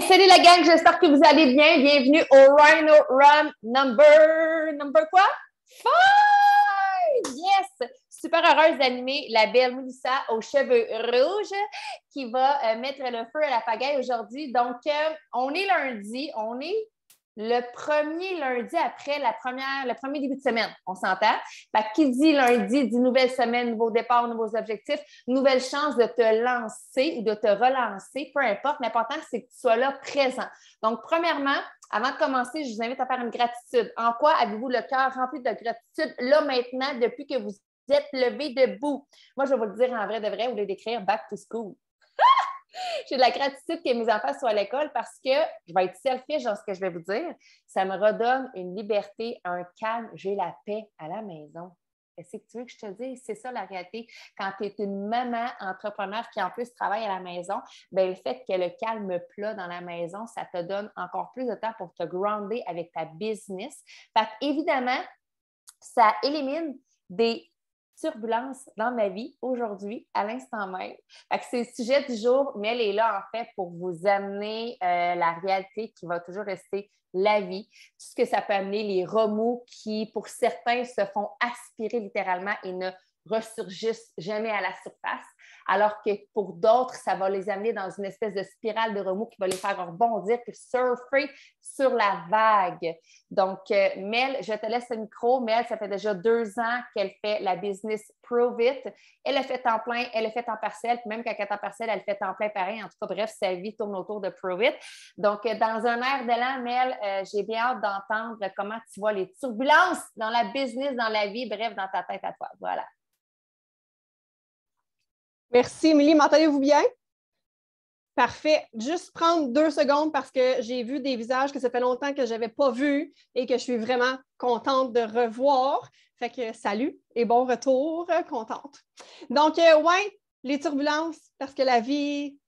Salut la gang, j'espère que vous allez bien. Bienvenue au Rhino Run number quoi? 5! Yes! Super heureuse d'animer la belle Mélissa aux cheveux rouges qui va mettre le feu à la pagaille aujourd'hui. Donc, on est lundi, on est le premier lundi après le premier début de semaine, on s'entend. Fait que qui dit lundi dit nouvelle semaine, nouveau départ, nouveaux objectifs, nouvelle chance de te lancer ou de te relancer, peu importe. L'important, c'est que tu sois là présent. Donc, premièrement, avant de commencer, je vous invite à faire une gratitude. En quoi avez-vous le cœur rempli de gratitude là maintenant depuis que vous êtes levé debout? Moi, je vais vous le dire en vrai de vrai, au lieu d'écrire back to school. J'ai de la gratitude que mes enfants soient à l'école parce que je vais être selfish dans ce que je vais vous dire. Ça me redonne une liberté, un calme. J'ai la paix à la maison. Qu'est-ce que tu veux que je te dise? C'est ça la réalité. Quand tu es une maman entrepreneur qui en plus travaille à la maison, bien, le fait que le calme plat dans la maison, ça te donne encore plus de temps pour te grounder avec ta business. Fait évidemment, ça élimine des turbulences dans ma vie aujourd'hui, à l'instant même. C'est le sujet du jour, mais elle est là en fait pour vous amener la réalité qui va toujours rester la vie, tout ce que ça peut amener, les remous qui, pour certains, se font aspirer littéralement et ne ressurgissent jamais à la surface, alors que pour d'autres, ça va les amener dans une espèce de spirale de remous qui va les faire rebondir puis surfer sur la vague. Donc, Mel, je te laisse le micro. Mel, ça fait déjà 2 ans qu'elle fait la business Prove It. Elle a fait temps plein, elle a fait temps partiel, puis même quand elle est temps partiel, elle fait temps plein pareil. En tout cas, bref, sa vie tourne autour de Prove It. Donc, dans un air d'élan, Mel, j'ai bien hâte d'entendre comment tu vois les turbulences dans la business, dans la vie, bref, dans ta tête à toi. Voilà. Merci, Émilie. M'entendez-vous bien? Parfait. Juste prendre 2 secondes parce que j'ai vu des visages que ça fait longtemps que je n'avais pas vus et que je suis vraiment contente de revoir. Fait que salut et bon retour, contente. Donc, ouais, les turbulences, parce que la vie,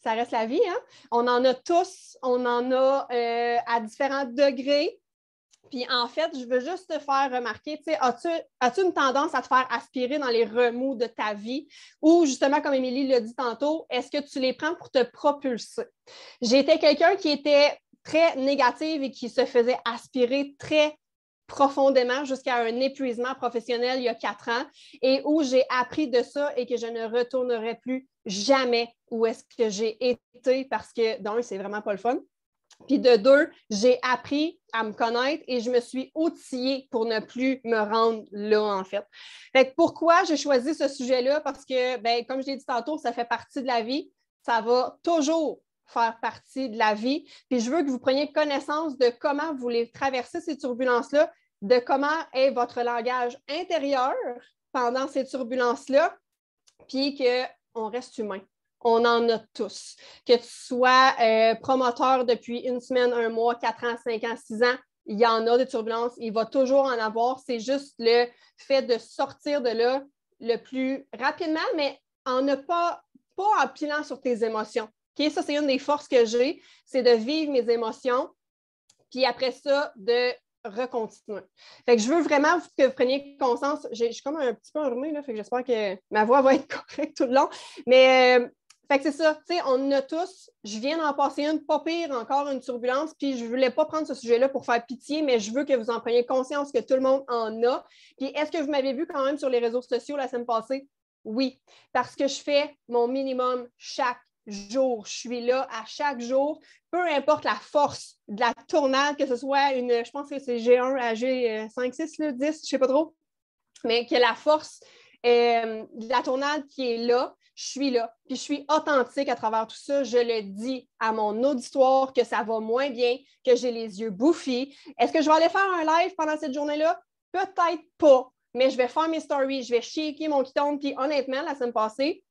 ça reste la vie, hein? On en a tous, on en a à différents degrés. Puis en fait, je veux juste te faire remarquer, tu sais, as-tu une tendance à te faire aspirer dans les remous de ta vie ou justement, comme Émilie l'a dit tantôt, est-ce que tu les prends pour te propulser? J'étais quelqu'un qui était très négative et qui se faisait aspirer très profondément jusqu'à un épuisement professionnel il y a 4 ans et où j'ai appris de ça et que je ne retournerai plus jamais où est-ce que j'ai été parce que, d'un, c'est vraiment pas le fun. Puis de 2, j'ai appris à me connaître et je me suis outillée pour ne plus me rendre là, en fait. Fait que pourquoi j'ai choisi ce sujet-là? Parce que, bien, comme je l'ai dit tantôt, ça fait partie de la vie. Ça va toujours faire partie de la vie. Puis je veux que vous preniez connaissance de comment vous voulez traverser ces turbulences-là, de comment est votre langage intérieur pendant ces turbulences-là, puis qu'on reste humain. On en a tous. Que tu sois promoteur depuis 1 semaine, 1 mois, 4 ans, 5 ans, 6 ans, il y en a des turbulences. Il va toujours en avoir. C'est juste le fait de sortir de là le plus rapidement, mais en ne pas empilant sur tes émotions. Okay? Ça, c'est une des forces que j'ai, c'est de vivre mes émotions, puis après ça, de recontinuer. Fait que je veux vraiment que vous preniez conscience. Je suis comme un petit peu enrhumée, là, fait que j'espère que ma voix va être correcte tout le long. Mais fait que c'est ça, tu sais, on en a tous. Je viens d'en passer une, pas pire, encore une turbulence, puis je ne voulais pas prendre ce sujet-là pour faire pitié, mais je veux que vous en preniez conscience que tout le monde en a. Puis est-ce que vous m'avez vu quand même sur les réseaux sociaux la semaine passée? Oui, parce que je fais mon minimum chaque jour. Je suis là à chaque jour, peu importe la force de la tournade, que ce soit une, je pense que c'est G1 à G5, 6, 10, je ne sais pas trop, mais que la force de la tournade qui est là, je suis là. Puis je suis authentique à travers tout ça. Je le dis à mon auditoire que ça va moins bien, que j'ai les yeux bouffis. Est-ce que je vais aller faire un live pendant cette journée-là? Peut-être pas, mais je vais faire mes stories, je vais shaker mon ketone. Puis honnêtement, la semaine passée,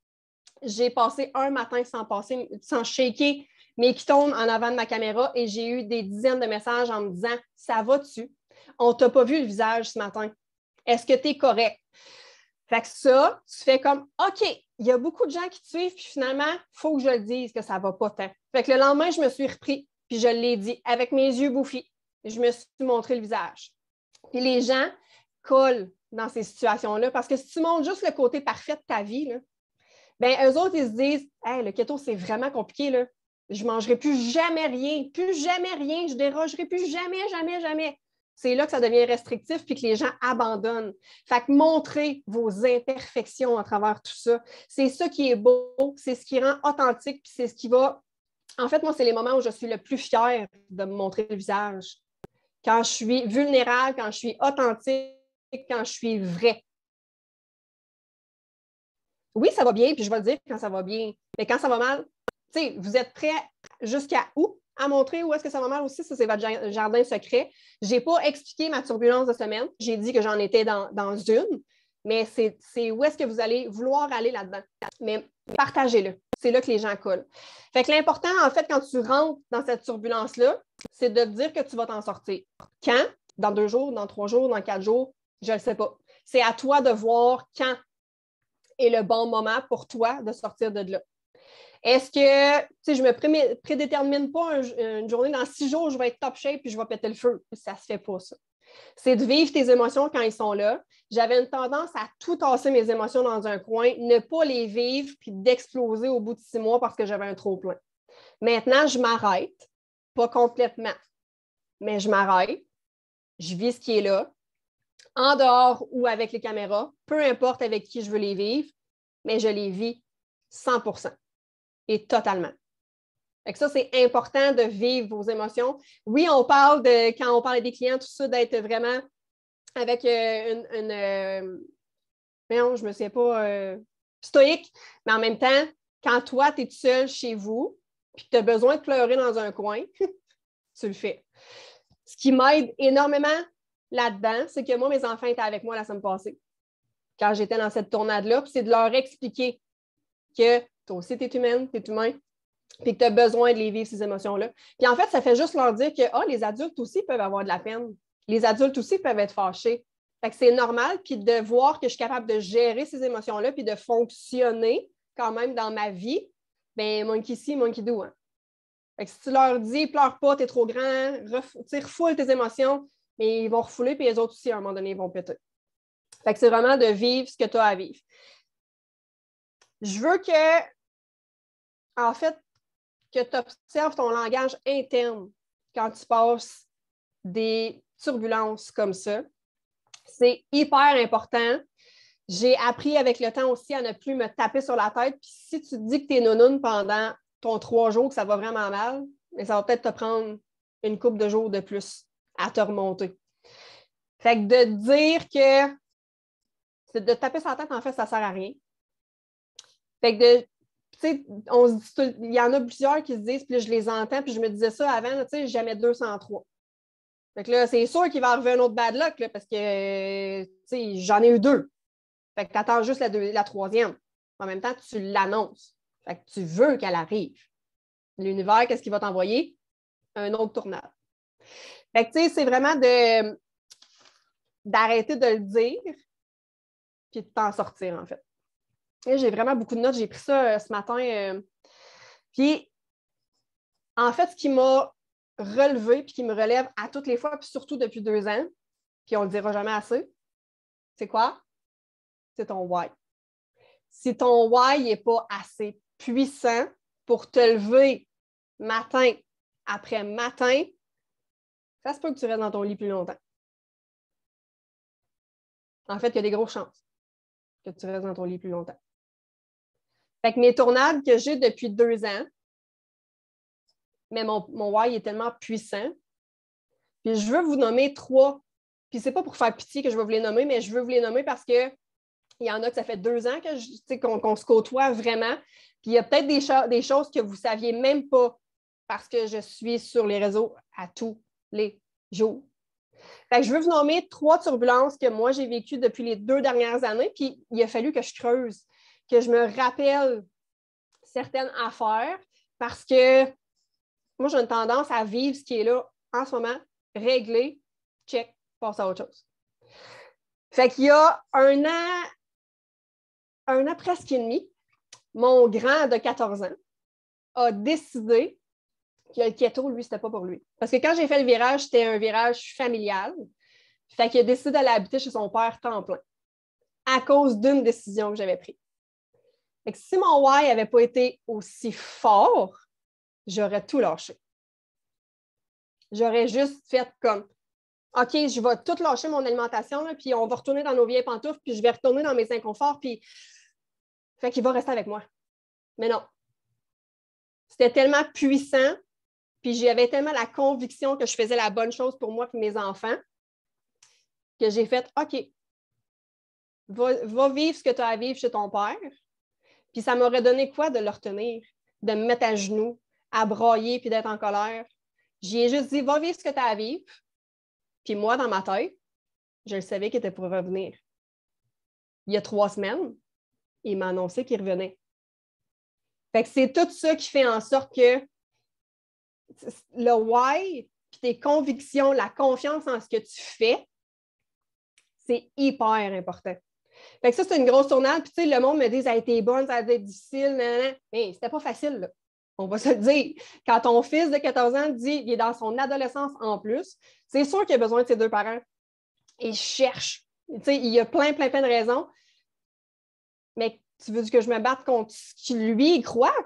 j'ai passé un matin sans shaker mes ketones en avant de ma caméra et j'ai eu des dizaines de messages en me disant « Ça va-tu? On t'a pas vu le visage ce matin. Est-ce que tu es correct? » Fait que ça, tu fais comme « OK, il y a beaucoup de gens qui te suivent, puis finalement, il faut que je le dise que ça ne va pas tant. » Fait que le lendemain, je me suis repris, puis je l'ai dit avec mes yeux bouffis. Je me suis montré le visage. Puis les gens collent dans ces situations-là parce que si tu montres juste le côté parfait de ta vie, là, bien, eux autres, ils se disent « Hey, le keto, c'est vraiment compliqué, là. Je ne mangerai plus jamais rien, je ne dérogerai plus jamais, jamais, jamais. C'est là que ça devient restrictif puis que les gens abandonnent. Fait que montrez vos imperfections à travers tout ça. C'est ça qui est beau, c'est ce qui rend authentique puis c'est ce qui va... En fait, moi, c'est les moments où je suis le plus fière de me montrer le visage. Quand je suis vulnérable, quand je suis authentique, quand je suis vraie. Oui, ça va bien, puis je vais le dire quand ça va bien. Mais quand ça va mal, tu sais, vous êtes prêts jusqu'à où à montrer où est-ce que ça va mal aussi? Ça, c'est votre jardin secret. Je n'ai pas expliqué ma turbulence de semaine. J'ai dit que j'en étais dans une, mais c'est où est-ce que vous allez vouloir aller là-dedans. Mais partagez-le. C'est là que les gens collent. Fait que l'important, en fait, quand tu rentres dans cette turbulence-là, c'est de te dire que tu vas t'en sortir. Quand? Dans 2 jours, dans 3 jours, dans 4 jours? Je ne le sais pas. C'est à toi de voir quand est le bon moment pour toi de sortir de là. Est-ce que, tu sais, je ne me prédétermine pas une journée, dans 6 jours, je vais être top shape puis je vais péter le feu. Ça ne se fait pas, ça. C'est de vivre tes émotions quand ils sont là. J'avais une tendance à tout tasser mes émotions dans un coin, ne pas les vivre puis d'exploser au bout de 6 mois parce que j'avais un trop-plein. Maintenant, je m'arrête, pas complètement, mais je m'arrête, je vis ce qui est là, en dehors ou avec les caméras, peu importe avec qui je veux les vivre, mais je les vis 100% et totalement. Fait que ça, c'est important de vivre vos émotions. Oui, on parle de, quand on parle des clients, tout ça, d'être vraiment avec non, je ne me souviens pas, stoïque, mais en même temps, quand toi, tu es tout seul chez vous, puis que tu as besoin de pleurer dans un coin, tu le fais. Ce qui m'aide énormément là-dedans, c'est que moi, mes enfants étaient avec moi la semaine passée, quand j'étais dans cette tournade-là, puis c'est de leur expliquer que toi aussi, tu es humaine, tu es humain, puis que tu as besoin de les vivre, ces émotions-là. Puis en fait, ça fait juste leur dire que les adultes aussi peuvent avoir de la peine. Les adultes aussi peuvent être fâchés. Fait que c'est normal, puis de voir que je suis capable de gérer ces émotions-là, puis de fonctionner quand même dans ma vie, bien, monkey see, monkey do. Hein. Fait que si tu leur dis, pleure pas, t'es trop grand, refoule tes émotions, mais ils vont refouler, puis les autres aussi, à un moment donné, ils vont péter. Fait que c'est vraiment de vivre ce que tu as à vivre. Je veux que, en fait, que tu observes ton langage interne quand tu passes des turbulences comme ça. C'est hyper important. J'ai appris avec le temps aussi à ne plus me taper sur la tête. Puis si tu te dis que tu es nounoune pendant ton 3 jours, que ça va vraiment mal, mais ça va peut-être te prendre une couple de jours de plus à te remonter. Fait que de dire que c'est de taper sur la tête, en fait, ça ne sert à rien. Fait que tu sais, on se dit, il y en a plusieurs qui se disent, puis là, je les entends, puis je me disais ça avant, tu sais, jamais 203. Fait que là, c'est sûr qu'il va arriver un autre bad luck, là, parce que, tu sais, j'en ai eu 2. Fait que tu attends juste la 3e. En même temps, tu l'annonces. Fait que tu veux qu'elle arrive. L'univers, qu'est-ce qu'il va t'envoyer? Un autre tournade. Fait que, tu sais, c'est vraiment d'arrêter de le dire, puis de t'en sortir, en fait. Et j'ai vraiment beaucoup de notes. J'ai pris ça ce matin. Puis, en fait, ce qui m'a relevé puis qui me relève à toutes les fois, puis surtout depuis 2 ans, puis on ne le dira jamais assez, c'est quoi? C'est ton why. Si ton why n'est pas assez puissant pour te lever matin après matin, ça se peut que tu restes dans ton lit plus longtemps. En fait, il y a des grosses chances que tu restes dans ton lit plus longtemps. Fait que mes tournades que j'ai depuis 2 ans, mais mon why est tellement puissant. Puis je veux vous nommer 3. Puis c'est pas pour faire pitié que je veux vous les nommer, mais je veux vous les nommer parce qu'il y en a que ça fait 2 ans qu'on se côtoie vraiment. Puis il y a peut-être des choses que vous ne saviez même pas parce que je suis sur les réseaux à tous les jours. Fait que je veux vous nommer 3 turbulences que moi j'ai vécues depuis les 2 dernières années. Puis il a fallu que je creuse, que je me rappelle certaines affaires parce que moi, j'ai une tendance à vivre ce qui est là en ce moment, régler, check, passe à autre chose. Fait qu'il y a 1 an presque et demi, mon grand de 14 ans a décidé que le keto, lui, c'était pas pour lui. Parce que quand j'ai fait le virage, c'était un virage familial. Fait qu'il a décidé d'aller habiter chez son père temps plein à cause d'une décision que j'avais prise. Fait que si mon why n'avait pas été aussi fort, j'aurais tout lâché. J'aurais juste fait comme, OK, je vais tout lâcher mon alimentation, là, puis on va retourner dans nos vieilles pantoufles, puis je vais retourner dans mes inconforts, puis fait qu'il va rester avec moi. Mais non. C'était tellement puissant, puis j'avais tellement la conviction que je faisais la bonne chose pour moi et mes enfants, que j'ai fait, OK, va vivre ce que tu as à vivre chez ton père. Puis ça m'aurait donné quoi de le retenir, de me mettre à genoux, à brailler puis d'être en colère. J'y ai juste dit, va vivre ce que tu as à vivre. Puis moi, dans ma tête, je le savais qu'il était pour revenir. Il y a 3 semaines, il m'a annoncé qu'il revenait. Fait que c'est tout ça qui fait en sorte que le why, puis tes convictions, la confiance en ce que tu fais, c'est hyper important. Fait que ça, c'est une grosse tournade. Puis, tu sais, le monde me dit, ça a été bonne, ça a été difficile, nanana. Mais c'était pas facile, là. On va se le dire. Quand ton fils de 14 ans dit qu'il est dans son adolescence en plus, c'est sûr qu'il a besoin de ses 2 parents. Il cherche. Tu sais, il y a plein de raisons. Mais tu veux que je me batte contre ce qui lui croit,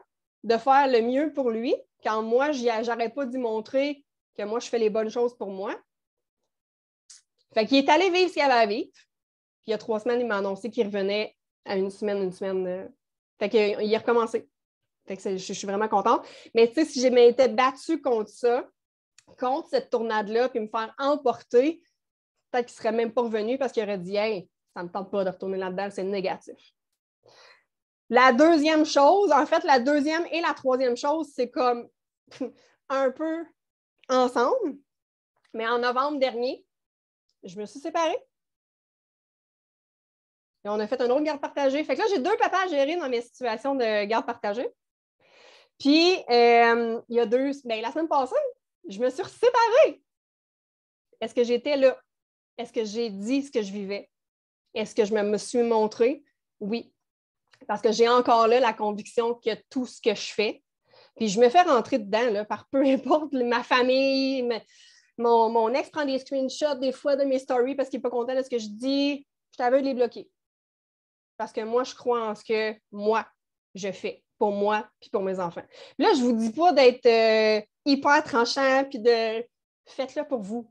de faire le mieux pour lui, quand moi, j'arrête pas d'y montrer que moi, je fais les bonnes choses pour moi. Fait qu'il est allé vivre ce qu'il avait à vivre. Puis il y a 3 semaines, il m'a annoncé qu'il revenait à une semaine. Fait qu'il a recommencé. Fait que je suis vraiment contente. Mais tu sais, si je m'étais battue contre ça, contre cette tournade-là, puis me faire emporter, peut-être qu'il ne serait même pas revenu parce qu'il aurait dit « Hey, ça ne me tente pas de retourner là-dedans, c'est négatif. » La deuxième chose, en fait, la deuxième et la troisième chose, c'est comme un peu ensemble. Mais en novembre dernier, je me suis séparée. Et on a fait un autre garde partagée. Fait que là, j'ai 2 papas à gérer dans mes situations de garde partagée. Puis, il y a la semaine passée, je me suis séparée. Est-ce que j'étais là? Est-ce que j'ai dit ce que je vivais? Est-ce que je me suis montrée? Oui. Parce que j'ai encore là la conviction que tout ce que je fais, puis je me fais rentrer dedans là, par peu importe ma famille, mon ex prend des screenshots des fois de mes stories parce qu'il n'est pas content de ce que je dis. Je t'avais de les bloquer. Parce que moi, je crois en ce que moi, je fais pour moi puis pour mes enfants. Là, je ne vous dis pas d'être hyper tranchant puis de faites-le pour vous.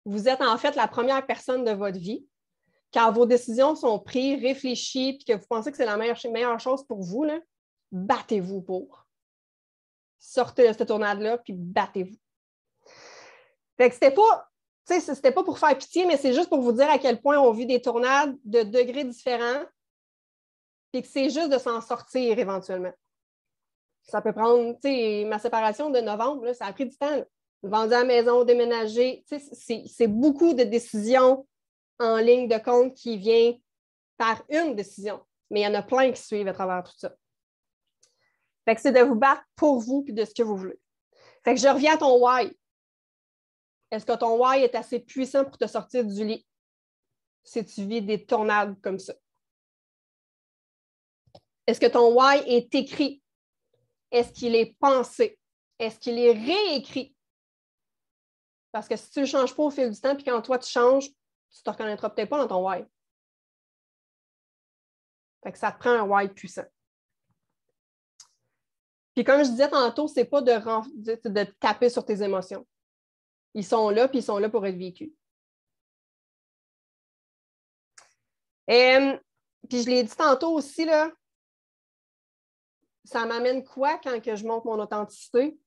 Vous êtes en fait la première personne de votre vie. Quand vos décisions sont prises, réfléchies, puis que vous pensez que c'est la meilleure chose pour vous, là, battez-vous pour. Sortez de cette tournade-là, puis battez-vous. Fait que c'était pas pour faire pitié, mais c'est juste pour vous dire à quel point on vit des tournades de degrés différents, puis que c'est juste de s'en sortir éventuellement. Ça peut prendre, tu sais, ma séparation de novembre, là, ça a pris du temps. Là. Vendu à la maison, déménager, tu sais, c'est beaucoup de décisions en ligne de compte qui vient par une décision. Mais il y en a plein qui suivent à travers tout ça. Fait que c'est de vous battre pour vous et de ce que vous voulez. Fait que je reviens à ton why. Est-ce que ton why est assez puissant pour te sortir du lit si tu vis des tornades comme ça? Est-ce que ton why est écrit? Est-ce qu'il est pensé? Est-ce qu'il est réécrit? Parce que si tu ne le changes pas au fil du temps, puis quand toi tu changes, tu ne te reconnaîtras peut-être pas dans ton why. Fait que ça te prend un why puissant. Puis comme je disais tantôt, ce n'est pas de taper sur tes émotions. Ils sont là, puis ils sont là pour être vécus. Puis je l'ai dit tantôt aussi, là, ça m'amène quoi quand que je montre mon authenticité?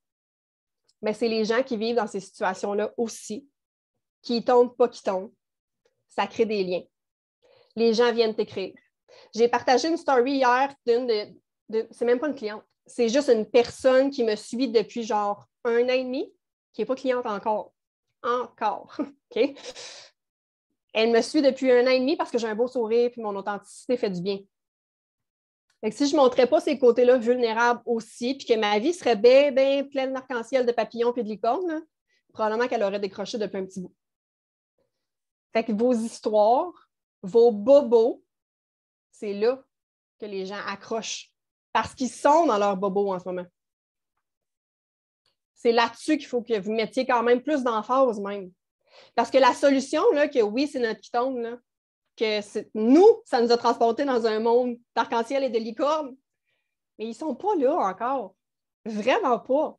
Mais c'est les gens qui vivent dans ces situations-là aussi, qui tombent, pas qui tombent. Ça crée des liens. Les gens viennent t'écrire. J'ai partagé une story hier c'est même pas une cliente, c'est juste une personne qui me suit depuis genre 1 an et demi, qui n'est pas cliente encore. OK? Elle me suit depuis 1 an et demi parce que j'ai un beau sourire et mon authenticité fait du bien. Fait que si je ne montrais pas ces côtés-là vulnérables aussi, puis que ma vie serait bien, bien pleine d'arc-en-ciel, de papillons et de licornes, là, probablement qu'elle aurait décroché depuis un petit bout. Fait que vos histoires, vos bobos, c'est là que les gens accrochent parce qu'ils sont dans leurs bobos en ce moment. C'est là-dessus qu'il faut que vous mettiez quand même plus d'emphase même. Parce que la solution, là, que oui, c'est notre qui tombe, là, que nous, ça nous a transportés dans un monde d'arc-en-ciel et de licorne, mais ils ne sont pas là encore. Vraiment pas.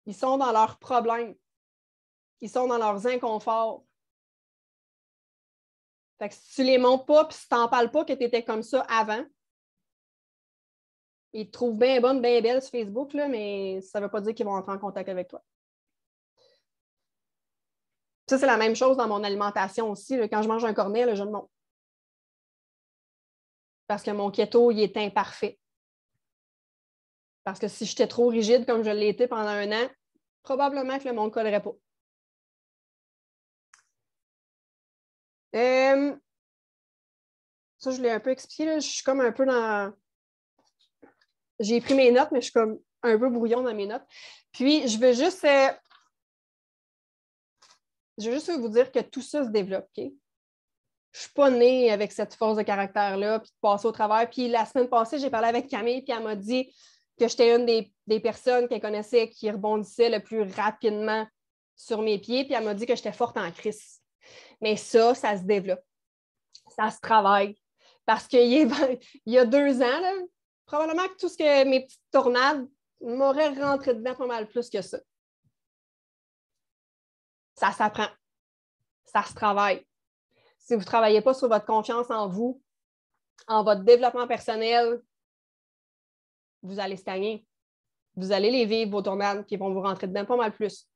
Ils sont dans leurs problèmes. Ils sont dans leurs inconforts. Fait que si tu les montres pas, puis si tu n'en parles pas que tu étais comme ça avant, ils te trouvent bien bonne, bien belle sur Facebook, là, mais ça ne veut pas dire qu'ils vont entrer en contact avec toi. Ça, c'est la même chose dans mon alimentation aussi. Là. Quand je mange un cornet, là, je le montre. Parce que mon keto, il est imparfait. Parce que si j'étais trop rigide comme je l'ai été pendant 1 an, probablement que le monde ne collerait pas. Ça, je l'ai un peu expliqué. Là. Je suis comme un peu dans... J'ai pris mes notes, mais je suis comme un peu brouillon dans mes notes. Puis, je veux juste vous dire que tout ça se développe, OK? Je ne suis pas née avec cette force de caractère-là, puis de passer au travers. Puis la semaine passée, j'ai parlé avec Camille, puis elle m'a dit que j'étais une des personnes qu'elle connaissait qui rebondissait le plus rapidement sur mes pieds, puis elle m'a dit que j'étais forte en crise. Mais ça se développe. Ça se travaille. Parce qu'il y a 2 ans, là, probablement que tout ce que mes petites tornades m'auraient rentré dedans pas mal plus que ça. Ça s'apprend. Ça se travaille. Si vous ne travaillez pas sur votre confiance en vous, en votre développement personnel, vous allez stagner. Vous allez les vivre, vos tornades, qui vont vous rentrer dedans pas mal plus.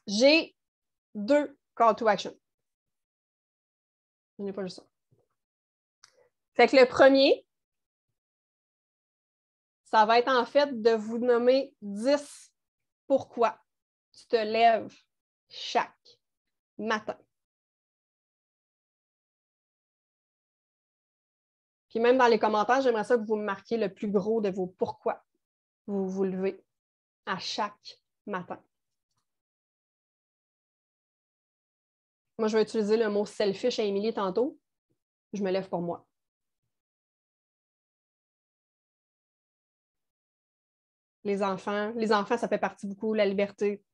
J'ai 2 call to action. Je n'ai pas juste ça. Fait que le premier, ça va être en fait de vous nommer 10 pourquoi tu te lèves chaque matin. Puis même dans les commentaires, j'aimerais ça que vous me marquiez le plus gros de vos pourquoi vous vous levez à chaque matin. Moi, je vais utiliser le mot selfish à Émilie tantôt. Je me lève pour moi. Les enfants, ça fait partie beaucoup, la liberté,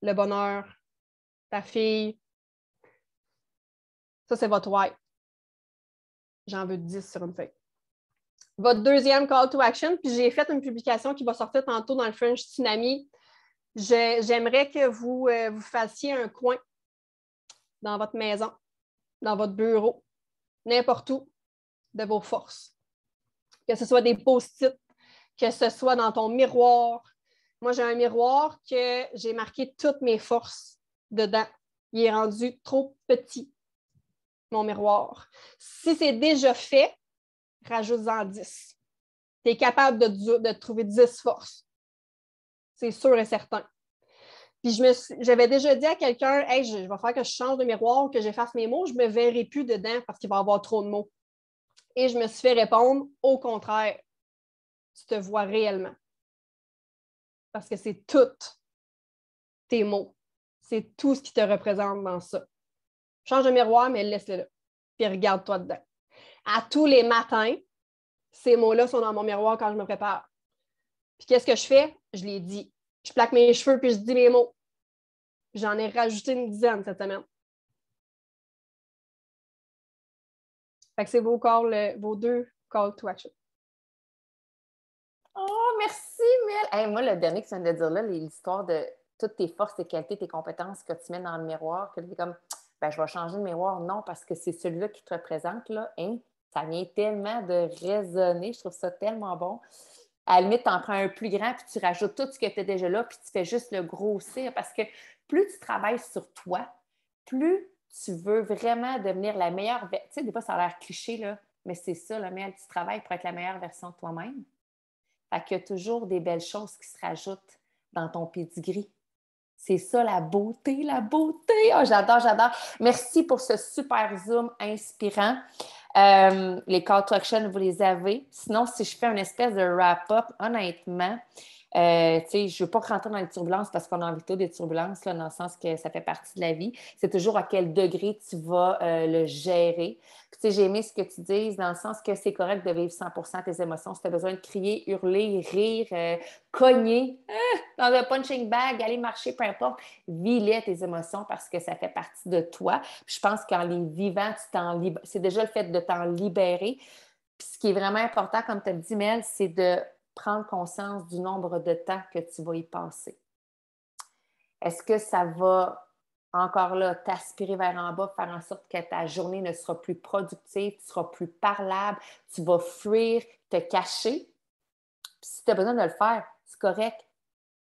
le bonheur, ta fille. Ça, c'est votre why. J'en veux 10 sur une feuille. Votre deuxième call to action, puis j'ai fait une publication qui va sortir tantôt dans le French Tsunami. J'aimerais que vous fassiez un coin dans votre maison, dans votre bureau, n'importe où, de vos forces. Que ce soit des post-it, que ce soit dans ton miroir. Moi, j'ai un miroir que j'ai marqué toutes mes forces dedans. Il est rendu trop petit, mon miroir. Si c'est déjà fait, rajoute-en 10. Tu es capable de trouver 10 forces. C'est sûr et certain. Puis j'avais déjà dit à quelqu'un, hey, je vais faire que je change de miroir, que j'efface mes mots, je ne me verrai plus dedans parce qu'il va y avoir trop de mots. Et je me suis fait répondre, au contraire, tu te vois réellement. Parce que c'est tous tes mots. C'est tout ce qui te représente dans ça. Change de miroir, mais laisse-le là. Puis regarde-toi dedans. À tous les matins, ces mots-là sont dans mon miroir quand je me prépare. Puis qu'est-ce que je fais? Je les dis. Je plaque mes cheveux puis je dis mes mots. J'en ai rajouté une dizaine cette semaine. Fait que c'est vos 2 call to action. Oh, merci, Mel! Hey, moi, le dernier que tu viens de dire là, l'histoire de toutes tes forces, tes qualités, tes compétences que tu mets dans le miroir, que tu es comme, ben, je vais changer de miroir. Non, parce que c'est celui-là qui te représente, là. Hein? Ça vient tellement de résonner. Je trouve ça tellement bon. À la limite, tu en prends un plus grand, puis tu rajoutes tout ce que tu as déjà là, puis tu fais juste le grossir. Parce que plus tu travailles sur toi, plus tu veux vraiment devenir la meilleure... Tu sais, des fois, ça a l'air cliché, là, mais c'est ça, le meilleur du travail pour être la meilleure version de toi-même. Fait qu'il y a toujours des belles choses qui se rajoutent dans ton pedigree. C'est ça, la beauté, la beauté! Oh, j'adore, j'adore! Merci pour ce super Zoom inspirant. Les call to action, vous les avez. Sinon, si je fais une espèce de wrap-up, honnêtement, Tu sais, je ne veux pas rentrer dans les turbulences parce qu'on a envie de des turbulences, là, dans le sens que ça fait partie de la vie. C'est toujours à quel degré tu vas le gérer. Puis, tu sais, j'ai aimé ce que tu dises dans le sens que c'est correct de vivre 100% tes émotions. Si tu as besoin de crier, hurler, rire, cogner, dans un punching bag, aller marcher, peu importe, vis-les tes émotions parce que ça fait partie de toi. Puis je pense qu'en les vivant, c'est déjà le fait de t'en libérer. Puis ce qui est vraiment important, comme tu as dit, Mel, c'est de prendre conscience du nombre de temps que tu vas y passer. Est-ce que ça va encore là t'aspirer vers en bas, faire en sorte que ta journée ne sera plus productive, tu seras plus parlable, tu vas fuir, te cacher? Puis si tu as besoin de le faire, c'est correct.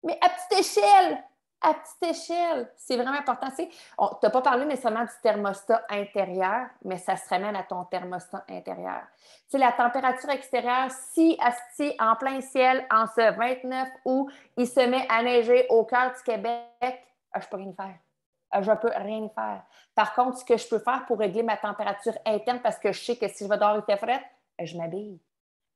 Mais à petite échelle, c'est vraiment important. Tu n'as pas parlé nécessairement du thermostat intérieur, mais ça se ramène à ton thermostat intérieur. Tu sais, la température extérieure, si asti en plein ciel, en ce 29 août, il se met à neiger au cœur du Québec, je ne peux rien y faire. Je ne peux rien y faire. Par contre, ce que je peux faire pour régler ma température interne, parce que je sais que si je vais dehors, il fait frais, je m'habille.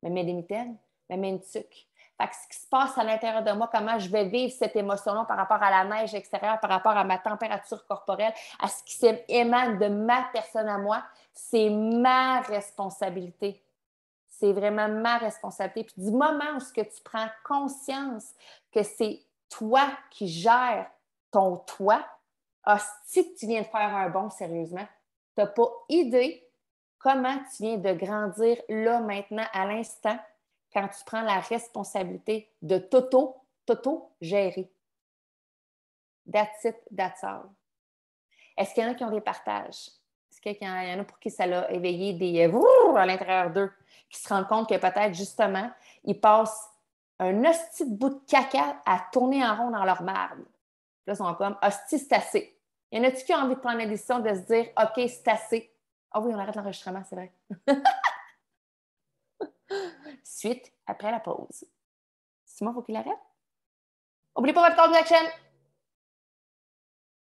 Je me mets des mitaines, je me mets une tuque. Fait que ce qui se passe à l'intérieur de moi, comment je vais vivre cette émotion-là par rapport à la neige extérieure, par rapport à ma température corporelle, à ce qui émane de ma personne à moi, c'est ma responsabilité. C'est vraiment ma responsabilité. Puis du moment où ce que tu prends conscience que c'est toi qui gères ton toi, hostie que tu viens de faire un bond, sérieusement. Tu n'as pas idée comment tu viens de grandir là, maintenant, à l'instant, quand tu prends la responsabilité de t'auto-gérer. That's it, that's all. Est-ce qu'il y en a qui ont des partages? Est-ce qu'il y en a pour qui ça l'a éveillé des à l'intérieur d'eux, qui se rendent compte que peut-être, justement, ils passent un hostie de bout de caca à tourner en rond dans leur marde. Là, ils sont comme, hostie, c'est assez. Y en a-tu qui ont envie de prendre la décision de se dire, OK, c'est assez? Ah oui, on arrête l'enregistrement, c'est vrai. Suite après la pause. Simon, faut qu'il arrête. N'oubliez pas votre call to action.